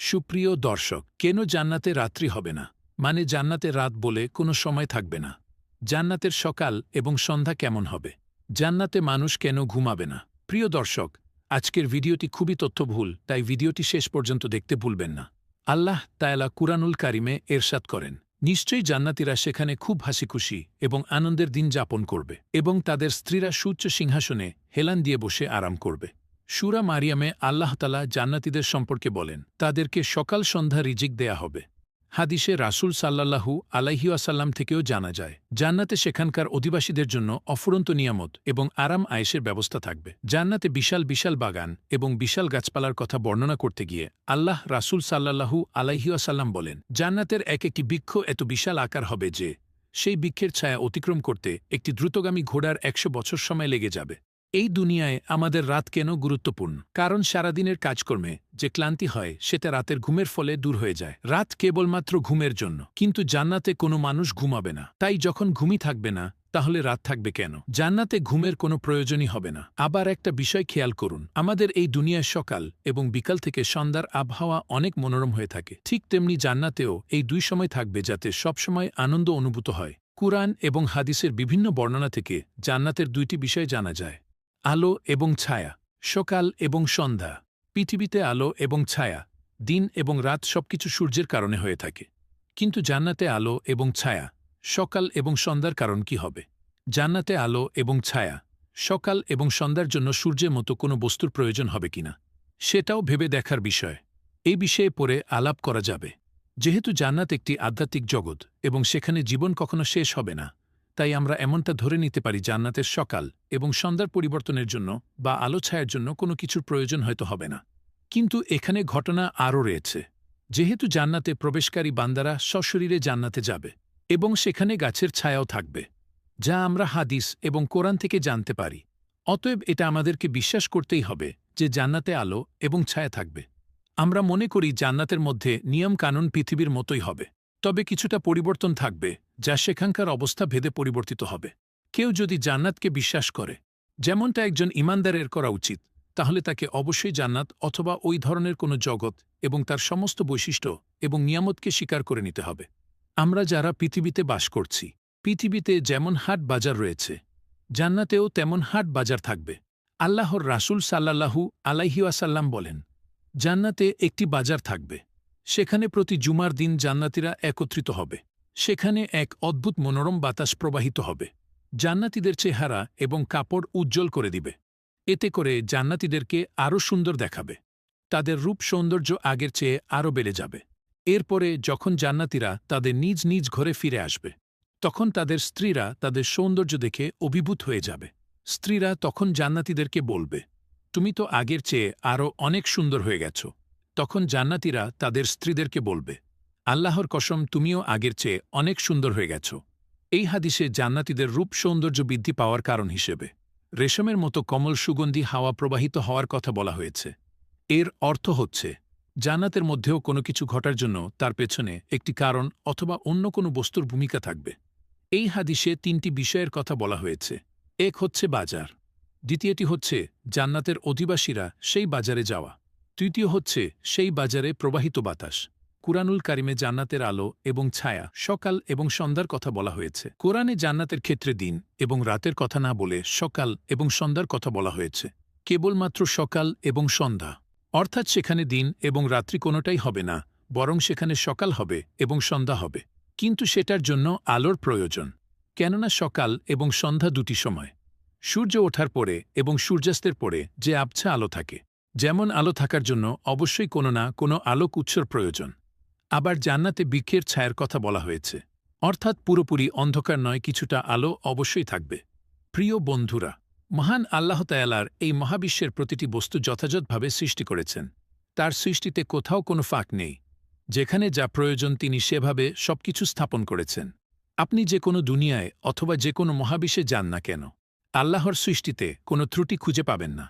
সুপ্রিয় দর্শক, কেন জান্নাতে রাত্রি হবে না? মানে জান্নাতে রাত বলে কোনো সময় থাকবে না। জান্নাতের সকাল এবং সন্ধ্যা কেমন হবে? জান্নাতে মানুষ কেন ঘুমাবে না? প্রিয় দর্শক, আজকের ভিডিওটি খুবই তথ্যবহুল, তাই ভিডিওটি শেষ পর্যন্ত দেখতে ভুলবেন না। আল্লাহ তাআলা কুরআনুল কারিমে এরশাদ করেন, নিশ্চয়ই জান্নাতীরা সেখানে খুব হাসিখুশি এবং আনন্দের দিন যাপন করবে এবং তাদের স্ত্রীরা সুউচ্চ সিংহাসনে হেলান দিয়ে বসে আরাম করবে। সূরা মারিয়ামে আল্লাহ তাআলা জান্নাতীদের সম্পর্কে বলেন, তাদেরকে সকাল সন্ধ্যা রিজিক দেয়া হবে। হাদিসে রাসূল সাল্লাল্লাহু আলাইহি ওয়াসাল্লাম থেকেও জানা যায়, জান্নাতে সেখানকার অধিবাসীদের জন্য অফুরন্ত নিয়ামত এবং আরাম আয়েশের ব্যবস্থা থাকবে। জান্নাতে বিশাল বিশাল বাগান এবং বিশাল গাছপালার কথা বর্ণনা করতে গিয়ে আল্লাহ রাসূল সাল্লাল্লাহু আলাইহি ওয়াসাল্লাম বলেন, জান্নাতের এক একটি বৃক্ষ এত বিশাল আকার হবে যে সেই বৃক্ষের ছায়া অতিক্রম করতে একটি দ্রুতগামী ঘোড়ার ১০০ বছর সময় লেগে যাবে। এই দুনিয়ায় আমাদের রাত কেন গুরুত্বপূর্ণ? কারণ সারাদিনের কাজকর্মে যে ক্লান্তি হয় সেটা রাতের ঘুমের ফলে দূর হয়ে যায়। রাত কেবলমাত্র ঘুমের জন্য, কিন্তু জান্নাতে কোনো মানুষ ঘুমাবে না। তাই যখন ঘুমই থাকবে না, তাহলে রাত থাকবে কেন? জান্নাতে ঘুমের কোনো প্রয়োজনই হবে না। আবার একটা বিষয় খেয়াল করুন, আমাদের এই দুনিয়ায় সকাল এবং বিকাল থেকে সন্ধ্যার আবহাওয়া অনেক মনোরম হয়ে থাকে, ঠিক তেমনি জান্নাতেও এই দুই সময় থাকবে যাতে সবসময় আনন্দ অনুভূত হয়। কুরআন এবং হাদিসের বিভিন্ন বর্ণনা থেকে জান্নাতের দুইটি বিষয় জানা যায়: আলো এবং ছায়া, সকাল এবং সন্ধ্যা। পৃথিবীতে আলো এবং ছায়া, দিন এবং রাত সবকিছু সূর্যের কারণে হয়ে থাকে, কিন্তু জান্নাতে আলো এবং ছায়া, সকাল এবং সন্ধ্যার কারণ কি হবে? জান্নাতে আলো এবং ছায়া, সকাল এবং সন্ধ্যার জন্য সূর্যের মতো কোনো বস্তুর প্রয়োজন হবে কিনা, সেটাও ভেবে দেখার বিষয়। এই বিষয়ে পরে আলাপ করা যাবে। যেহেতু জান্নাত একটি আধ্যাত্মিক জগৎ এবং সেখানে জীবন কখনো শেষ হবে না, তাই আমরা এমনটা ধরে নিতে পারি জান্নাতের সকাল এবং সন্ধ্যার পরিবর্তনের জন্য বা আলো ছায়ার জন্য কোনো কিছুর প্রয়োজন হয়তো হবে না। কিন্তু এখানে ঘটনা আরও রয়েছে। যেহেতু জান্নাতে প্রবেশকারী বান্দারা সশরীরে জান্নাতে যাবে এবং সেখানে গাছের ছায়াও থাকবে, যা আমরা হাদিস এবং কোরআন থেকে জানতে পারি। অতএব এটা আমাদেরকে বিশ্বাস করতেই হবে যে জান্নাতে আলো এবং ছায়া থাকবে। আমরা মনে করি জান্নাতের মধ্যে নিয়ম-কানুন পৃথিবীর মতোই হবে, তবে কিছুটা পরিবর্তন থাকবে যা সেখানকার অবস্থা ভেদে পরিবর্তিত হবে। কেউ যদি জান্নাতকে বিশ্বাস করে, যেমনটা একজন ঈমানদারের করা উচিত, তাহলে তাকে অবশ্যই জান্নাত অথবা ওই ধরনের কোনো জগৎ এবং তার সমস্ত বৈশিষ্ট্য এবং নিয়ামতকে স্বীকার করে নিতে হবে। আমরা যারা পৃথিবীতে বাস করছি, পৃথিবীতে যেমন হাট বাজার রয়েছে, জান্নাতেও তেমন হাট বাজার থাকবে। আল্লাহর রাসূল সাল্লাল্লাহু আলাইহি ওয়াসাল্লাম বলেন, জান্নাতে একটি বাজার থাকবে, সেখানে প্রতি জুমার দিন জান্নাতীরা একত্রিত হবে। সেখানে এক অদ্ভুত মনোরম বাতাস প্রবাহিত হবে, জান্নাতীদের চেহারা এবং কাপড় উজ্জ্বল করে দিবে। এতে করে জান্নাতীদেরকে আরও সুন্দর দেখাবে, তাদের রূপ সৌন্দর্য আগের চেয়ে আরও বেড়ে যাবে। এরপরে যখন জান্নাতীরা তাদের নিজ নিজ ঘরে ফিরে আসবে, তখন তাদের স্ত্রীরা তাদের সৌন্দর্য দেখে অভিভূত হয়ে যাবে। স্ত্রীরা তখন জান্নাতীদেরকে বলবে, তুমি তো আগের চেয়ে আরও অনেক সুন্দর হয়ে গেছ। তখন জান্নাতীরা তাদের স্ত্রীদেরকে বলবে, আল্লাহর কসম, তুমিও আগের চেয়ে অনেক সুন্দর হয়ে গেছ। এই হাদিসে জান্নাতীদের রূপ সৌন্দর্য বৃদ্ধি পাওয়ার কারণ হিসেবে রেশমের মতো কমল সুগন্ধি হাওয়া প্রবাহিত হওয়ার কথা বলা হয়েছে। এর অর্থ হচ্ছে, জান্নাতের মধ্যেও কোনো কিছু ঘটার জন্য তার পেছনে একটি কারণ অথবা অন্য কোনো বস্তুর ভূমিকা থাকবে। এই হাদিসে তিনটি বিষয়ের কথা বলা হয়েছে। এক হচ্ছে বাজার, দ্বিতীয়টি হচ্ছে জান্নাতের অধিবাসীরা সেই বাজারে যাওয়া, তৃতীয় হচ্ছে সেই বাজারে প্রবাহিত বাতাস। কুরআনুল কারিমে জান্নাতের আলো এবং ছায়া, সকাল এবং সন্ধ্যার কথা বলা হয়েছে। কোরআনে জান্নাতের ক্ষেত্রে দিন এবং রাতের কথা না বলে সকাল এবং সন্ধ্যার কথা বলা হয়েছে, কেবলমাত্র সকাল এবং সন্ধ্যা। অর্থাৎ সেখানে দিন এবং রাত্রি কোনোটাই হবে না, বরং সেখানে সকাল হবে এবং সন্ধ্যা হবে। কিন্তু সেটার জন্য আলোর প্রয়োজন, কেননা সকাল এবং সন্ধ্যা দুটি সময়, সূর্য ওঠার পরে এবং সূর্যাস্তের পরে যে আবছা আলো থাকে। যেমন আলো থাকার জন্য অবশ্যই কোনো না কোনো আলোক উৎসর প্রয়োজন। আবার জান্নাতে বৃক্ষের ছায়ার কথা বলা হয়েছে, অর্থাৎ পুরোপুরি অন্ধকার নয়, কিছুটা আলো অবশ্যই থাকবে। প্রিয় বন্ধুরা, মহান আল্লাহ তাআলার এই মহাবিশ্বের প্রতিটি বস্তু যথাযথভাবে সৃষ্টি করেছেন। তার সৃষ্টিতে কোথাও কোনো ফাঁক নেই। যেখানে যা প্রয়োজন তিনি সেভাবে সবকিছু স্থাপন করেছেন। আপনি যে কোনো দুনিয়ায় অথবা যে কোনো মহাবিশ্বে যান না কেন, আল্লাহর সৃষ্টিতে কোনো ত্রুটি খুঁজে পাবেন না।